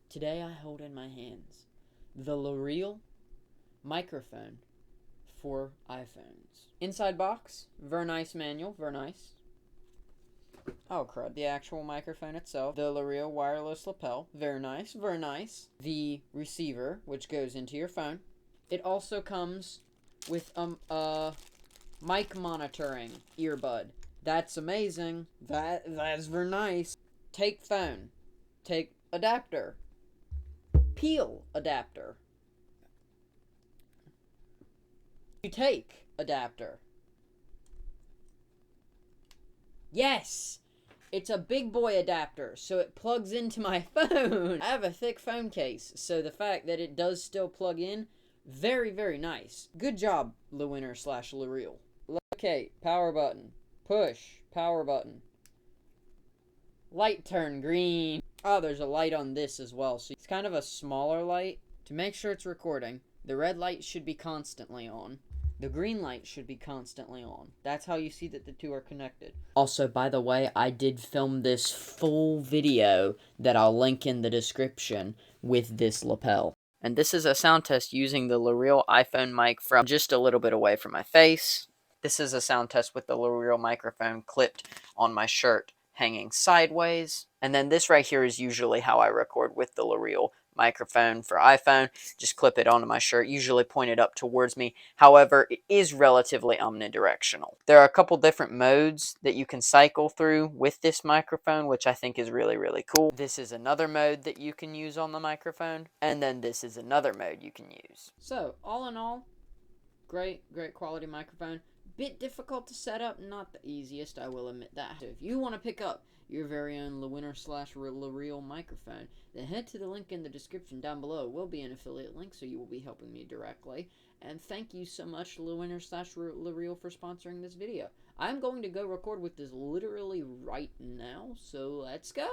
Today I hold in my hands the LeeReel microphone for iPhones. Inside box, very nice manual, very nice. Oh crud, the actual microphone itself, the LeeReel wireless lapel, very nice, very nice. The receiver, which goes into your phone. It also comes with mic monitoring earbud. That's amazing. That's very nice. Take phone. Take adapter. Peel adapter. You take adapter. Yes! It's a big boy adapter, so it plugs into my phone. I have a thick phone case, so the fact that it does still plug in, very, very nice. Good job, LeeReel. Locate, power button. Push, power button. Light turn green. Oh, there's a light on this as well, so it's kind of a smaller light. To make sure it's recording, the red light should be constantly on. The green light should be constantly on. That's how you see that the two are connected. Also, by the way, I did film this full video that I'll link in the description with this lapel. And this is a sound test using the LeeReel iPhone mic from just a little bit away from my face. This is a sound test with the LeeReel microphone clipped on my shirt, hanging sideways. And then this right here is usually how I record with the LeeReel microphone for iPhone. Just clip it onto my shirt, usually pointed up towards me. However, it is relatively omnidirectional. There are a couple different modes that you can cycle through with this microphone, which I think is really, really cool. This is another mode that you can use on the microphone, and then this is another mode you can use. So, all in all, great quality microphone. Bit difficult to set up, not the easiest, I will admit that. So if you want to pick up your very own LeeReel microphone, then head to the link in the description down below. It will be an affiliate link, so you will be helping me directly. And thank you so much, LeeReel, for sponsoring this video. I'm going to go record with this literally right now, so let's go!